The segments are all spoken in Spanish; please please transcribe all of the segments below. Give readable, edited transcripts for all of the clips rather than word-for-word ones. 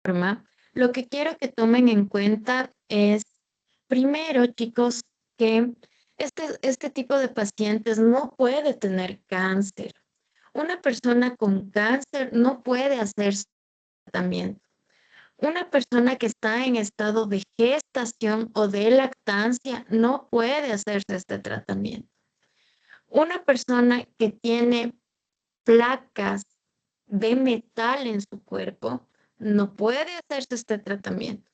forma, lo que quiero que tomen en cuenta es, primero, chicos, que este tipo de pacientes no puede tener cáncer. Una persona con cáncer no puede hacerse tratamiento. Una persona que está en estado de gestación o de lactancia no puede hacerse este tratamiento. Una persona que tiene placas de metal en su cuerpo no puede hacerse este tratamiento.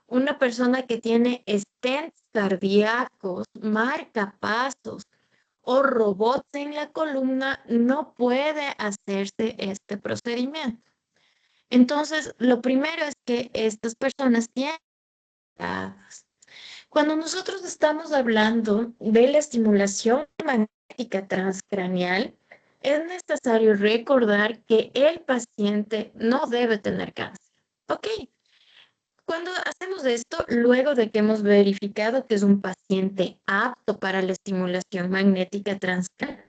Una persona que tiene stents cardíacos, marcapasos o robots en la columna no puede hacerse este procedimiento. Entonces, lo primero es que estas personas tienen cuando nosotros estamos hablando de la estimulación magnética transcranial, es necesario recordar que el paciente no debe tener cáncer. ¿Ok? Cuando hacemos esto, luego de que hemos verificado que es un paciente apto para la estimulación magnética transcranial,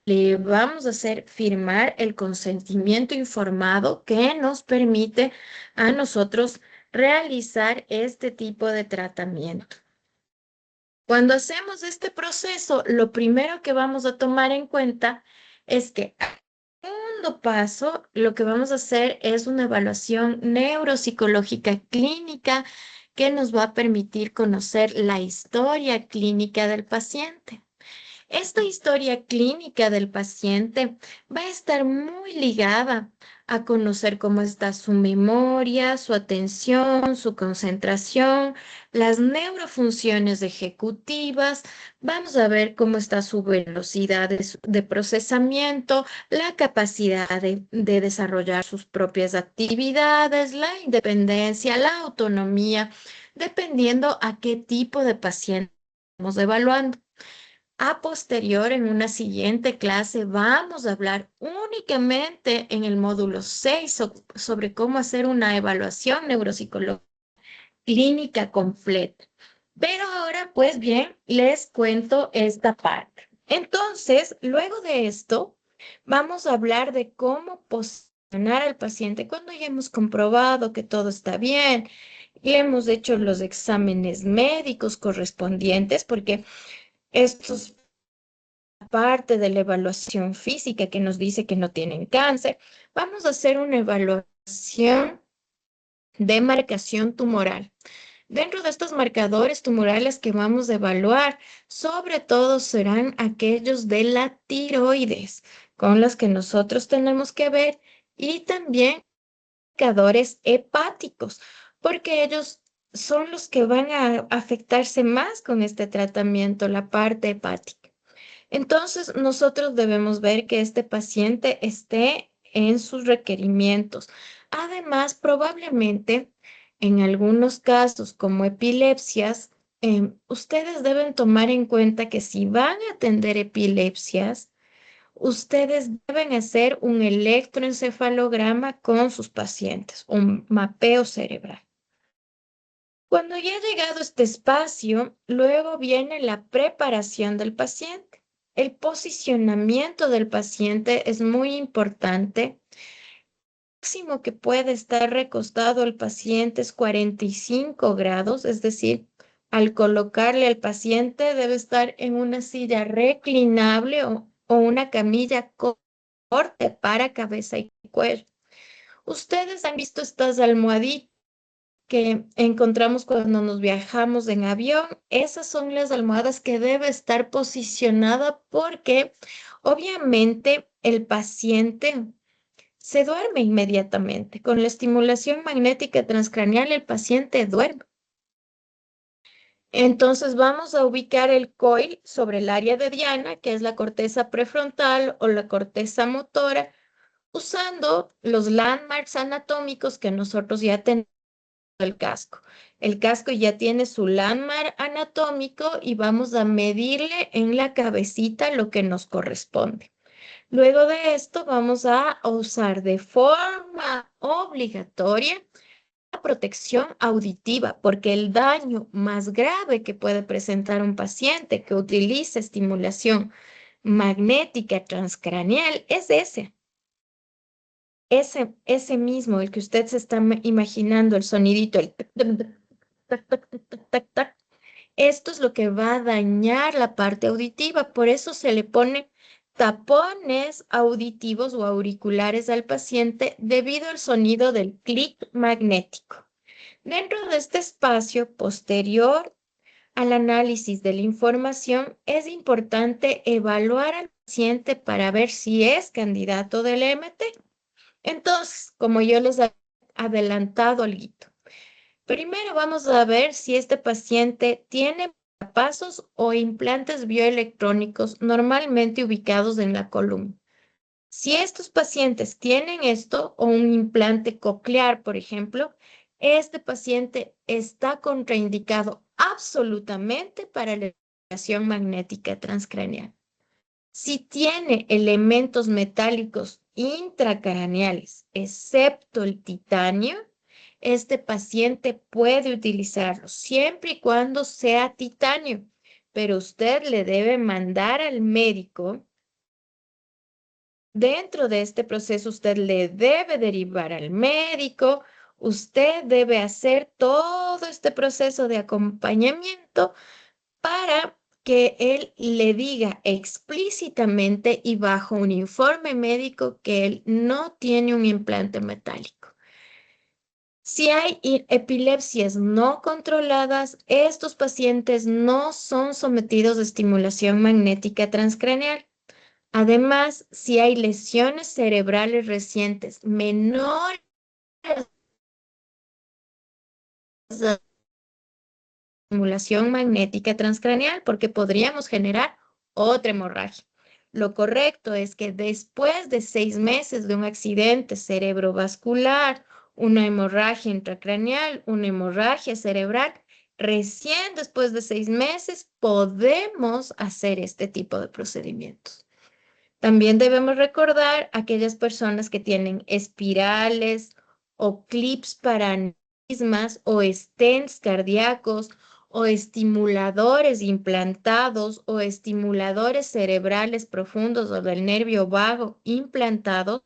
le vamos a hacer firmar el consentimiento informado que nos permite a nosotros realizar este tipo de tratamiento. Cuando hacemos este proceso, lo primero que vamos a tomar en cuenta es que al segundo paso, lo que vamos a hacer es una evaluación neuropsicológica clínica que nos va a permitir conocer la historia clínica del paciente. Esta historia clínica del paciente va a estar muy ligada a conocer cómo está su memoria, su atención, su concentración, las neurofunciones ejecutivas. Vamos a ver cómo está su velocidad de procesamiento, la capacidad de desarrollar sus propias actividades, la independencia, la autonomía, dependiendo a qué tipo de paciente estamos evaluando. A posterior, en una siguiente clase, vamos a hablar únicamente en el módulo 6 sobre cómo hacer una evaluación neuropsicológica clínica completa. Pero ahora, pues bien, les cuento esta parte. Entonces, luego de esto, vamos a hablar de cómo posicionar al paciente cuando ya hemos comprobado que todo está bien y hemos hecho los exámenes médicos correspondientes, porque estos parte de la evaluación física que nos dice que no tienen cáncer, vamos a hacer una evaluación de marcación tumoral. Dentro de estos marcadores tumorales que vamos a evaluar, sobre todo serán aquellos de la tiroides, con los que nosotros tenemos que ver, y también marcadores hepáticos, porque ellos son los que van a afectarse más con este tratamiento, la parte hepática. Entonces, nosotros debemos ver que este paciente esté en sus requerimientos. Además, probablemente en algunos casos como epilepsias, ustedes deben tomar en cuenta que si van a atender epilepsias, ustedes deben hacer un electroencefalograma con sus pacientes, un mapeo cerebral. Cuando ya ha llegado este espacio, luego viene la preparación del paciente. El posicionamiento del paciente es muy importante. El máximo que puede estar recostado el paciente es 45 grados, es decir, al colocarle al paciente debe estar en una silla reclinable o una camilla corte para cabeza y cuello. Ustedes han visto estas almohaditas que encontramos cuando nos viajamos en avión. Esas son las almohadas que debe estar posicionada porque obviamente el paciente se duerme inmediatamente. Con la estimulación magnética transcranial el paciente duerme. Entonces vamos a ubicar el coil sobre el área de diana, que es la corteza prefrontal o la corteza motora, usando los landmarks anatómicos que nosotros ya tenemos el casco. El casco ya tiene su landmark anatómico y vamos a medirle en la cabecita lo que nos corresponde. Luego de esto vamos a usar de forma obligatoria la protección auditiva, porque el daño más grave que puede presentar un paciente que utiliza estimulación magnética transcranial es ese. ese mismo, el que usted se está imaginando, el sonidito, el tac, tac, tac, tac, tac, tac, tac, tac, esto es lo que va a dañar la parte auditiva, por eso se le pone tapones auditivos o auriculares al paciente debido al sonido del clic magnético. Dentro de este espacio posterior al análisis de la información, es importante evaluar al paciente para ver si es candidato del EMT. Entonces, como yo les he adelantado algo, primero vamos a ver si este paciente tiene marcapasos o implantes bioelectrónicos normalmente ubicados en la columna. Si estos pacientes tienen esto o un implante coclear, por ejemplo, este paciente está contraindicado absolutamente para la irradiación magnética transcraneal. Si tiene elementos metálicos intracraneales, excepto el titanio, este paciente puede utilizarlo siempre y cuando sea titanio, pero usted le debe mandar al médico. Dentro de este proceso, usted le debe derivar al médico, usted debe hacer todo este proceso de acompañamiento para que él le diga explícitamente y bajo un informe médico que él no tiene un implante metálico. Si hay epilepsias no controladas, estos pacientes no son sometidos a estimulación magnética transcraneal. Además, si hay lesiones cerebrales recientes menores a estimulación magnética transcraneal, porque podríamos generar otra hemorragia. Lo correcto es que después de 6 meses de un accidente cerebrovascular, una hemorragia intracraneal, una hemorragia cerebral, recién después de 6 meses podemos hacer este tipo de procedimientos. También debemos recordar aquellas personas que tienen espirales o clips para aneurismas o stents cardíacos o estimuladores implantados o estimuladores cerebrales profundos o del nervio vago implantados.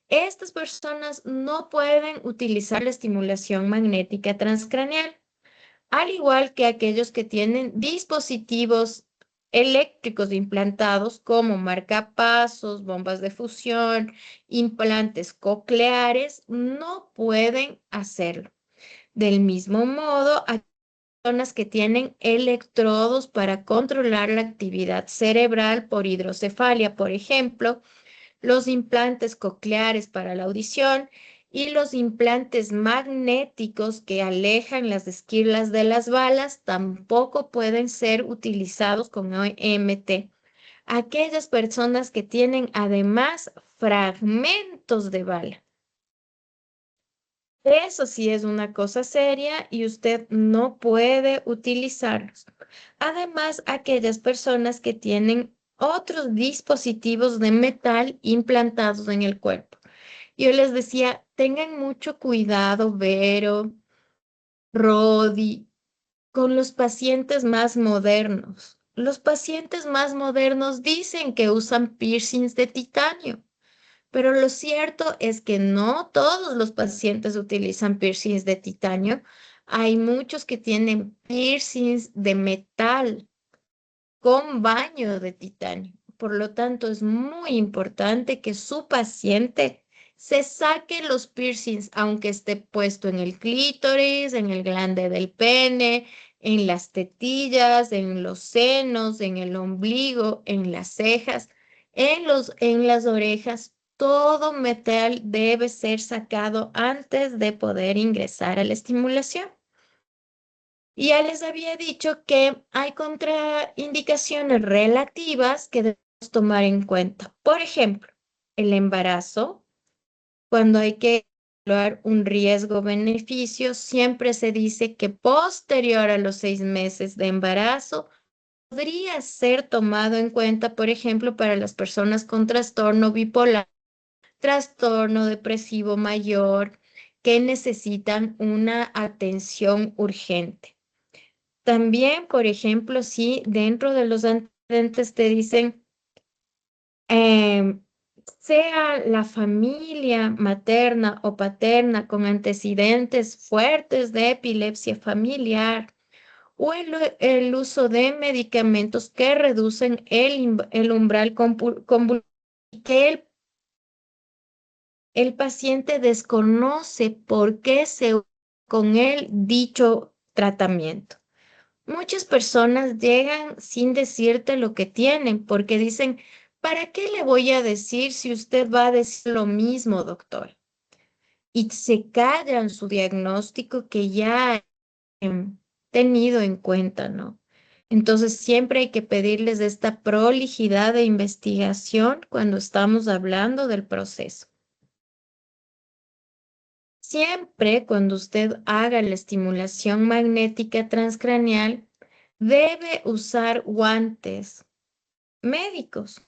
Estas personas no pueden utilizar la estimulación magnética transcraneal, al igual que aquellos que tienen dispositivos eléctricos implantados como marcapasos, bombas de fusión, implantes cocleares, no pueden hacerlo. Del mismo modo, hay personas que tienen electrodos para controlar la actividad cerebral por hidrocefalia, por ejemplo, los implantes cocleares para la audición y los implantes magnéticos que alejan las esquirlas de las balas tampoco pueden ser utilizados con EMT. Aquellas personas que tienen además fragmentos de bala. Eso sí es una cosa seria y usted no puede utilizarlos. Además, aquellas personas que tienen otros dispositivos de metal implantados en el cuerpo. Yo les decía, tengan mucho cuidado, Vero, Rodi, con los pacientes más modernos. Los pacientes más modernos dicen que usan piercings de titanio, pero lo cierto es que no todos los pacientes utilizan piercings de titanio. Hay muchos que tienen piercings de metal con baño de titanio. Por lo tanto, es muy importante que su paciente se saque los piercings, aunque esté puesto en el clítoris, en el glande del pene, en las tetillas, en los senos, en el ombligo, en las cejas, en las orejas. Todo metal debe ser sacado antes de poder ingresar a la estimulación. Y ya les había dicho que hay contraindicaciones relativas que debemos tomar en cuenta. Por ejemplo, el embarazo, cuando hay que evaluar un riesgo-beneficio, siempre se dice que posterior a los 6 meses de embarazo podría ser tomado en cuenta, por ejemplo, para las personas con trastorno bipolar, trastorno depresivo mayor, que necesitan una atención urgente. También, por ejemplo, si dentro de los antecedentes te dicen sea la familia materna o paterna con antecedentes fuertes de epilepsia familiar o el uso de medicamentos que reducen el umbral convulsivo que el paciente desconoce por qué se usa con el dicho tratamiento. Muchas personas llegan sin decirte lo que tienen porque dicen, ¿para qué le voy a decir si usted va a decir lo mismo, doctor? Y se callan su diagnóstico que ya han tenido en cuenta, ¿no? Entonces siempre hay que pedirles esta prolijidad de investigación cuando estamos hablando del proceso. Siempre cuando usted haga la estimulación magnética transcraneal, debe usar guantes médicos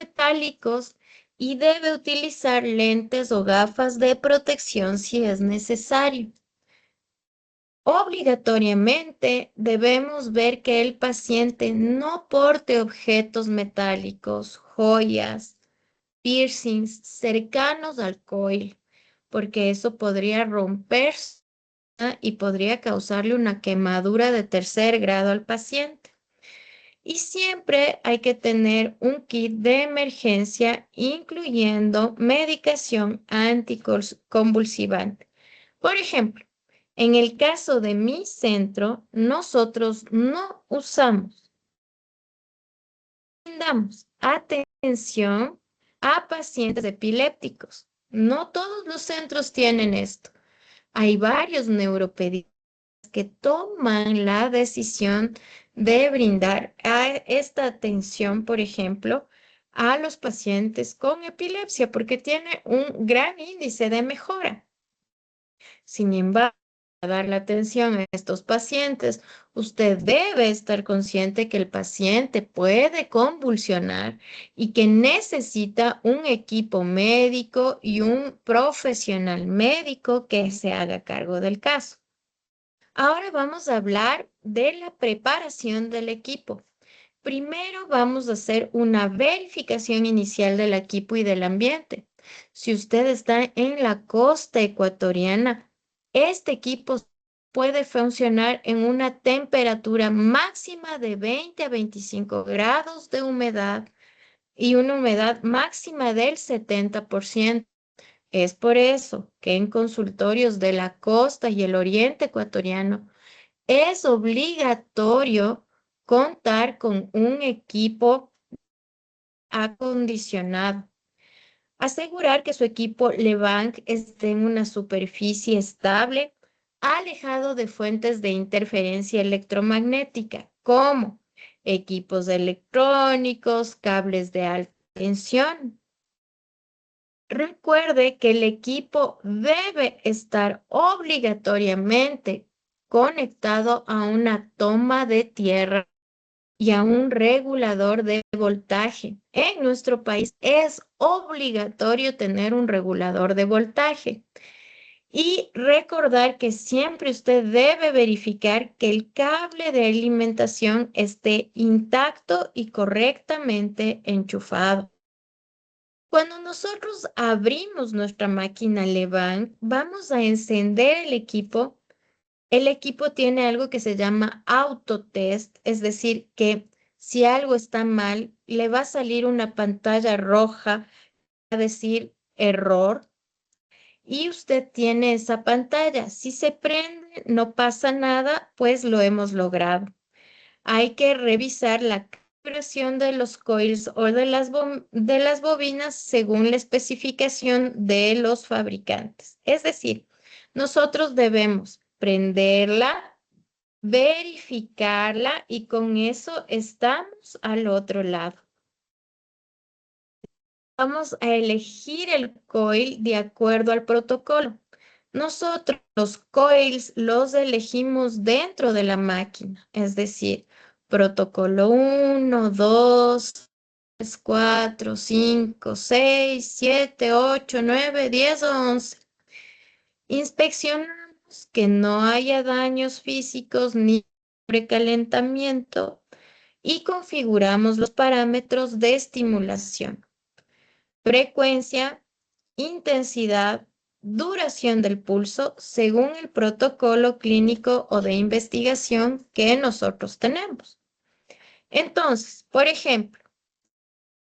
metálicos y debe utilizar lentes o gafas de protección si es necesario. Obligatoriamente debemos ver que el paciente no porte objetos metálicos, joyas, piercings cercanos al coil, porque eso podría romperse y podría causarle una quemadura de tercer grado al paciente. Y siempre hay que tener un kit de emergencia, incluyendo medicación anticonvulsivante. Por ejemplo, en el caso de mi centro, nosotros no damos atención a pacientes epilépticos. No todos los centros tienen esto. Hay varios neuropediatras que toman la decisión de brindar esta atención, por ejemplo, a los pacientes con epilepsia, porque tiene un gran índice de mejora. Sin embargo, para dar la atención a estos pacientes, usted debe estar consciente que el paciente puede convulsionar y que necesita un equipo médico y un profesional médico que se haga cargo del caso. Ahora vamos a hablar de la preparación del equipo. Primero vamos a hacer una verificación inicial del equipo y del ambiente. Si usted está en la costa ecuatoriana, este equipo puede funcionar en una temperatura máxima de 20 a 25 grados de humedad y una humedad máxima del 70%. Es por eso que en consultorios de la costa y el oriente ecuatoriano es obligatorio contar con un equipo acondicionado. Asegurar que su equipo Levanc esté en una superficie estable, alejado de fuentes de interferencia electromagnética, como equipos electrónicos, cables de alta tensión. Recuerde que el equipo debe estar obligatoriamente conectado a una toma de tierra y a un regulador de voltaje. En nuestro país es obligatorio tener un regulador de voltaje. Y recordar que siempre usted debe verificar que el cable de alimentación esté intacto y correctamente enchufado. Cuando nosotros abrimos nuestra máquina Levan, vamos a encender el equipo. El equipo tiene algo que se llama autotest, es decir, que si algo está mal, le va a salir una pantalla roja a decir error y usted tiene esa pantalla. Si se prende, no pasa nada, pues lo hemos logrado. Hay que revisar la calibración de los coils o de las bobinas según la especificación de los fabricantes. Es decir, nosotros debemos prenderla, verificarla y con eso estamos al otro lado. Vamos a elegir el coil de acuerdo al protocolo. Nosotros los coils los elegimos dentro de la máquina, es decir, protocolo 1, 2, 3, 4, 5, 6, 7, 8, 9, 10 o 11. Inspeccionamos que no haya daños físicos ni precalentamiento y configuramos los parámetros de estimulación. frecuencia, intensidad, duración del pulso según el protocolo clínico o de investigación que nosotros tenemos. Entonces, por ejemplo,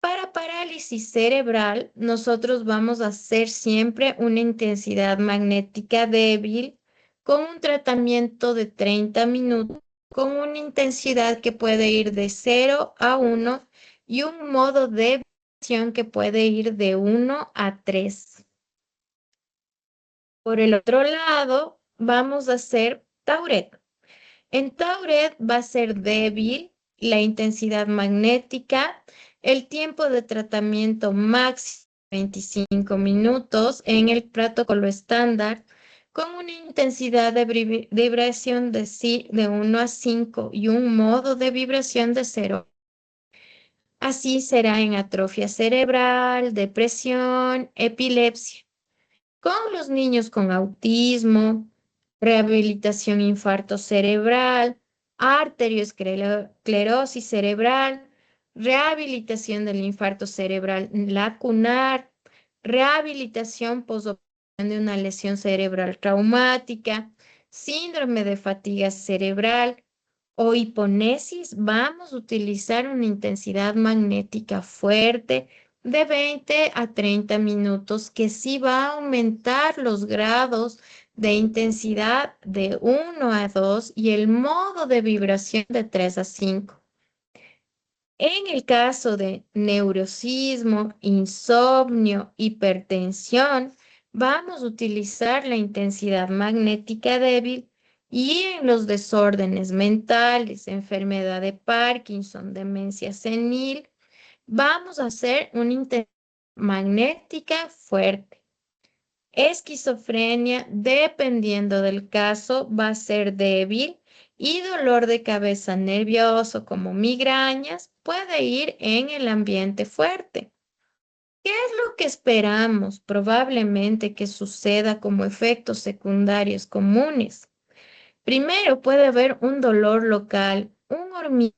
para parálisis cerebral, nosotros vamos a hacer siempre una intensidad magnética débil con un tratamiento de 30 minutos, con una intensidad que puede ir de 0 a 1 y un modo de vibración que puede ir de 1 a 3. Por el otro lado, vamos a hacer Tauret. En Tauret va a ser débil la intensidad magnética, el tiempo de tratamiento máximo 25 minutos en el protocolo estándar, con una intensidad de vibración de 1 a 5 y un modo de vibración de 0. Así será en atrofia cerebral, depresión, epilepsia. Con los niños con autismo, rehabilitación infarto cerebral, arteriosclerosis cerebral, rehabilitación del infarto cerebral lacunar, rehabilitación posoperativa de una lesión cerebral traumática, síndrome de fatiga cerebral o hiponesis, vamos a utilizar una intensidad magnética fuerte de 20 a 30 minutos, que sí va a aumentar los grados de intensidad de 1 a 2 y el modo de vibración de 3 a 5. En el caso de neurosismo, insomnio, hipertensión, vamos a utilizar la intensidad magnética débil, y en los desórdenes mentales, enfermedad de Parkinson, demencia senil, vamos a hacer una intensidad magnética fuerte. Esquizofrenia, dependiendo del caso, va a ser débil, y dolor de cabeza nervioso como migrañas puede ir en el ambiente fuerte. ¿Qué es lo que esperamos probablemente que suceda como efectos secundarios comunes? Primero puede haber un dolor local, un hormigueo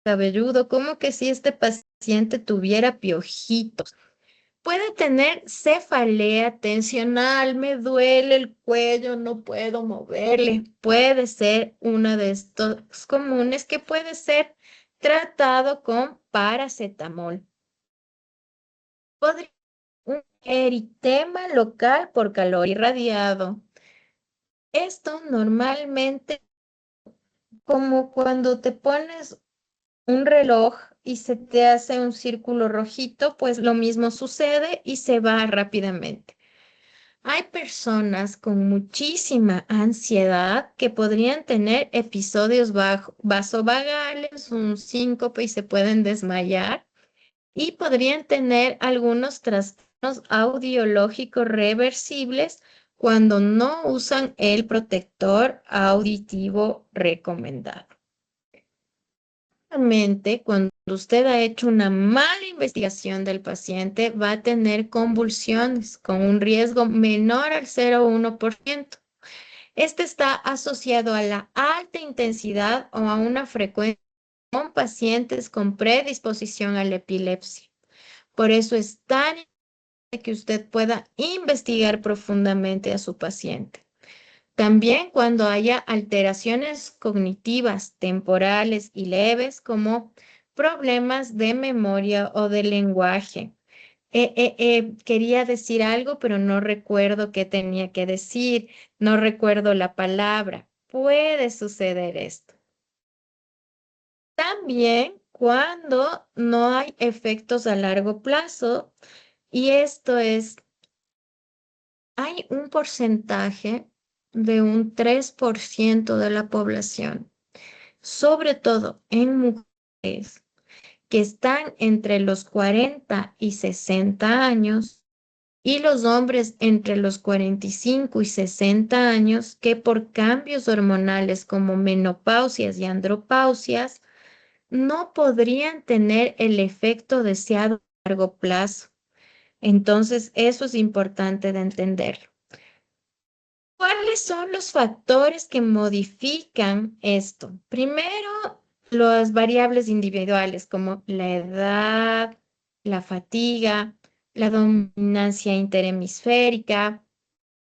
cabelludo, como que si este paciente tuviera piojitos. Puede tener cefalea tensional, me duele el cuello, no puedo moverle. Puede ser uno de estos comunes que puede ser tratado con paracetamol. Podría un eritema local por calor irradiado. Esto normalmente, como cuando te pones un reloj y se te hace un círculo rojito, pues lo mismo sucede y se va rápidamente. Hay personas con muchísima ansiedad que podrían tener episodios vasovagales, un síncope, y se pueden desmayar, y podrían tener algunos trastornos audiológicos reversibles cuando no usan el protector auditivo recomendado. Realmente, cuando usted ha hecho una mala investigación del paciente, va a tener convulsiones con un riesgo menor al 0,1%. Este está asociado a la alta intensidad o a una frecuencia con pacientes con predisposición a la epilepsia. Por eso es tan importante que usted pueda investigar profundamente a su paciente. También cuando haya alteraciones cognitivas temporales y leves, como problemas de memoria o de lenguaje. Quería decir algo, pero no recuerdo qué tenía que decir, no recuerdo la palabra. Puede suceder esto. También cuando no hay efectos a largo plazo, y esto es, hay un porcentaje de un 3% de la población, sobre todo en mujeres que están entre los 40 y 60 años, y los hombres entre los 45 y 60 años, que por cambios hormonales como menopausias y andropausias no podrían tener el efecto deseado a largo plazo. Entonces, eso es importante de entenderlo. ¿Cuáles son los factores que modifican esto? Primero, las variables individuales como la edad, la fatiga, la dominancia interhemisférica,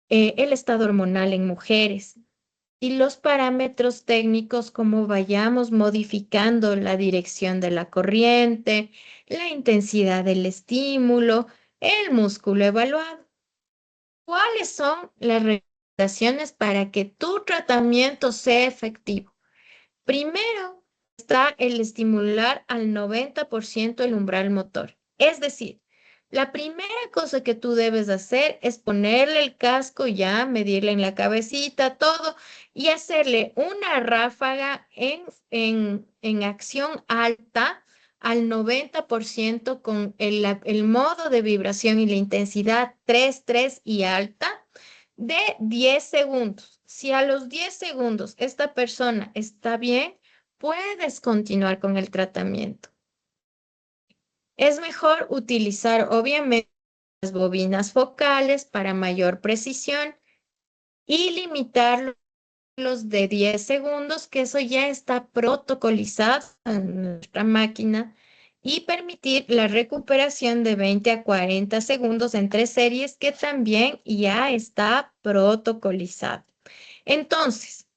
el estado hormonal en mujeres y los parámetros técnicos como vayamos modificando la dirección de la corriente, la intensidad del estímulo, el músculo evaluado. ¿Cuáles son las recomendaciones para que tu tratamiento sea efectivo? Primero está el estimular al 90% el umbral motor. Es decir, la primera cosa que tú debes hacer es ponerle el casco ya, medirle en la cabecita, todo, y hacerle una ráfaga en acción alta al 90% con el modo de vibración y la intensidad 3 3 y alta de 10 segundos. Si a los 10 segundos esta persona está bien, puedes continuar con el tratamiento. Es mejor utilizar, obviamente, las bobinas focales para mayor precisión y limitar los de 10 segundos, que eso ya está protocolizado en nuestra máquina, y permitir la recuperación de 20 a 40 segundos entre series, que también ya está protocolizado. Entonces,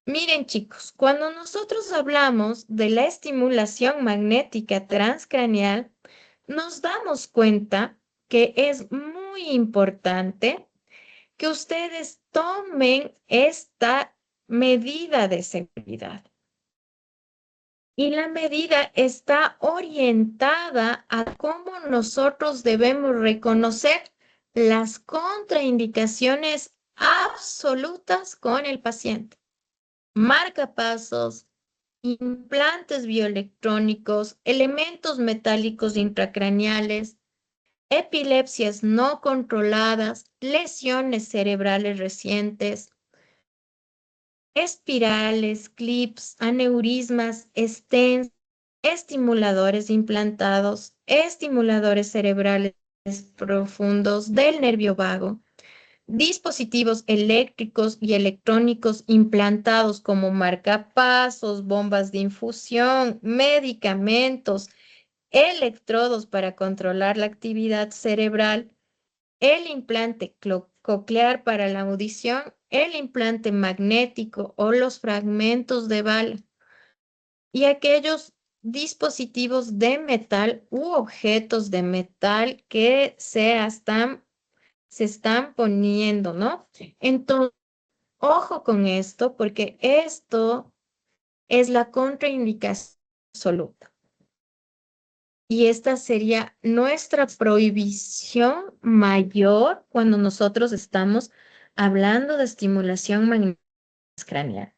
miren chicos, cuando nosotros hablamos de la estimulación magnética transcraneal, nos damos cuenta que es muy importante que ustedes tomen esta medida de seguridad. Y la medida está orientada a cómo nosotros debemos reconocer las contraindicaciones absolutas con el paciente. Marcapasos, implantes bioelectrónicos, elementos metálicos intracraneales, epilepsias no controladas, lesiones cerebrales recientes, espirales, clips, aneurismas, stents, estimuladores implantados, estimuladores cerebrales profundos del nervio vago, dispositivos eléctricos y electrónicos implantados como marcapasos, bombas de infusión, medicamentos, electrodos para controlar la actividad cerebral, el implante coclear para la audición, el implante magnético o los fragmentos de bala y aquellos dispositivos de metal u objetos de metal que se están poniendo, ¿no? Entonces, ojo con esto, porque esto es la contraindicación absoluta. Y esta sería nuestra prohibición mayor cuando nosotros estamos hablando de estimulación magnética craneal.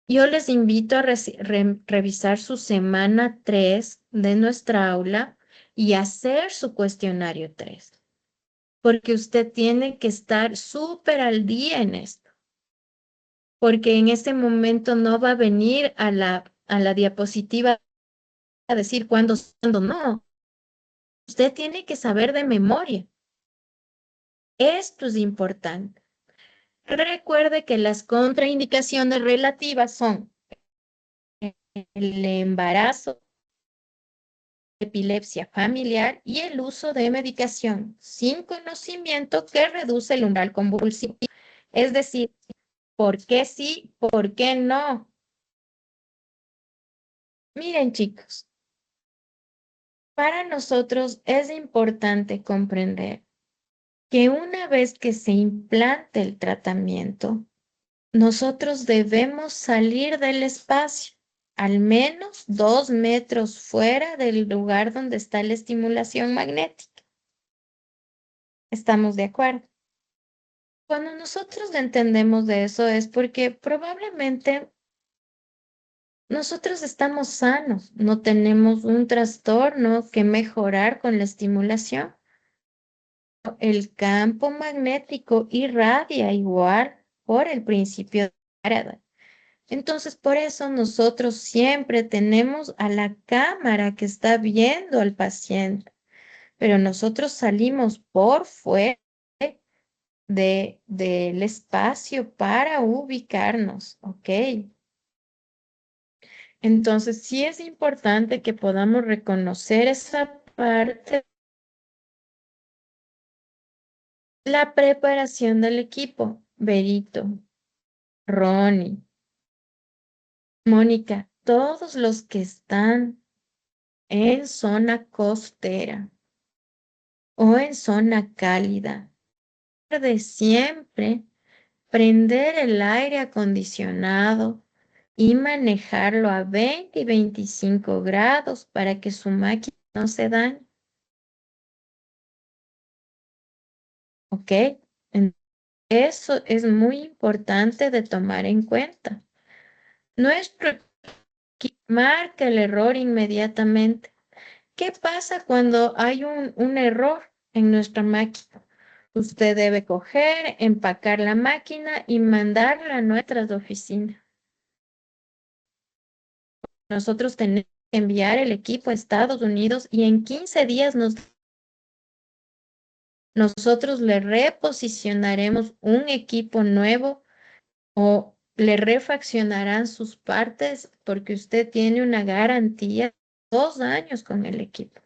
Yo les invito a revisar su semana 3 de nuestra aula y hacer su cuestionario 3, porque usted tiene que estar súper al día en esto, porque en este momento no va a venir a la diapositiva a decir cuándo no. Usted tiene que saber de memoria. Esto es importante. Recuerde que las contraindicaciones relativas son el embarazo, epilepsia familiar y el uso de medicación sin conocimiento que reduce el umbral convulsivo. Es decir, ¿por qué sí? ¿Por qué no? Miren, chicos, para nosotros es importante comprender que una vez que se implante el tratamiento, nosotros debemos salir del espacio, al menos 2 metros fuera del lugar donde está la estimulación magnética. ¿Estamos de acuerdo? Cuando nosotros entendemos de eso es porque probablemente nosotros estamos sanos, no tenemos un trastorno que mejorar con la estimulación. El campo magnético irradia igual por el principio de Faraday. Entonces, por eso nosotros siempre tenemos a la cámara que está viendo al paciente, pero nosotros salimos por fuera del espacio para ubicarnos, ¿ok? Entonces, sí es importante que podamos reconocer esa parte, la preparación del equipo. Berito, Ronnie, Mónica, todos los que están en zona costera o en zona cálida, de siempre prender el aire acondicionado y manejarlo a 20 y 25 grados para que su máquina no se dañe. ¿Ok? Eso es muy importante de tomar en cuenta. Nuestro equipo marca el error inmediatamente. ¿Qué pasa cuando hay un error en nuestra máquina? Usted debe coger, empacar la máquina y mandarla a nuestras oficinas. Nosotros tenemos que enviar el equipo a Estados Unidos y en 15 días nosotros le reposicionaremos un equipo nuevo o le refaccionarán sus partes porque usted tiene una garantía de 2 años con el equipo.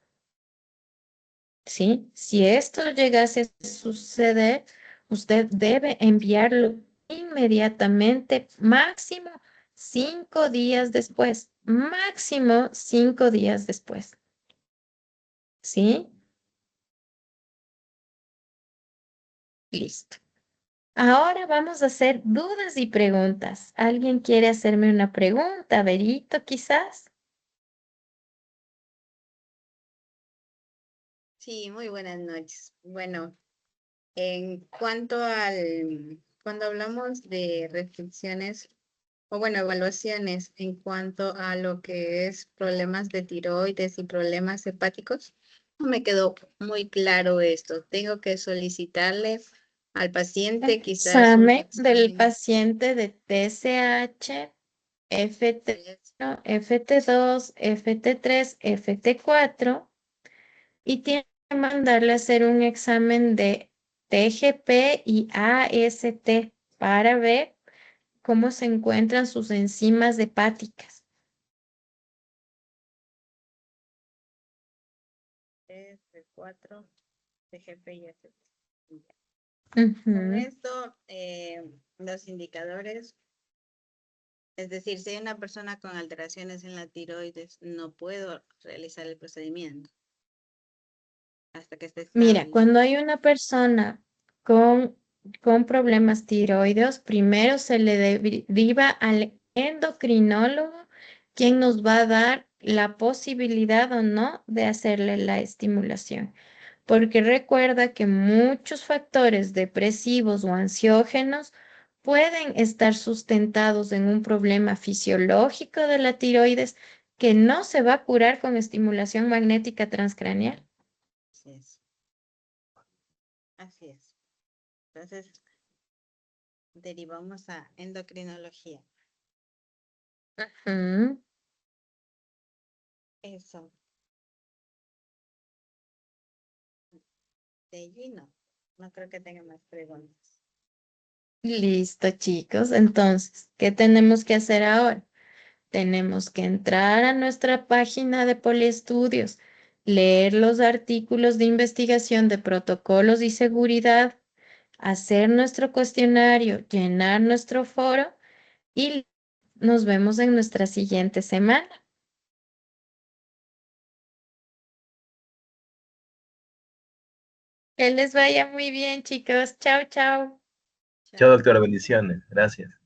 ¿Sí? Si esto llegase a suceder, usted debe enviarlo inmediatamente, máximo 5 días después, máximo 5 días después. ¿Sí? Listo. Ahora vamos a hacer dudas y preguntas. ¿Alguien quiere hacerme una pregunta, Berito, quizás? Sí, muy buenas noches. Bueno, en cuanto cuando hablamos de restricciones, o bueno, evaluaciones en cuanto a lo que es problemas de tiroides y problemas hepáticos, no me quedó muy claro esto. Tengo que solicitarle al paciente quizás un Examen del examen. paciente de TSH, FT1, FT2, FT3, FT4 y tiene que mandarle a hacer un examen de TGP y AST para ver cómo se encuentran sus enzimas hepáticas. F4, TGP y ACT. Con Ujú. esto, los indicadores, es decir, si hay una persona con alteraciones en la tiroides, no puedo realizar el procedimiento hasta que esté Mira, estable. cuando hay una persona con, con problemas tiroideos, primero se le deriva al endocrinólogo, quien nos va a dar la posibilidad o no de hacerle la estimulación. Porque recuerda que muchos factores depresivos o ansiógenos pueden estar sustentados en un problema fisiológico de la tiroides que no se va a curar con estimulación magnética transcraneal. Así es. Así es. Entonces, derivamos a endocrinología. Ujú. Eso. De allí no. No creo que tenga más preguntas. Listo, chicos. Entonces, ¿qué tenemos que hacer ahora? Tenemos que entrar a nuestra página de Poliestudios, leer los artículos de investigación de protocolos y seguridad, hacer nuestro cuestionario, llenar nuestro foro y nos vemos en nuestra siguiente semana. Que les vaya muy bien, chicos. Chao, chao. Chao, Chao. doctora, bendiciones. Gracias.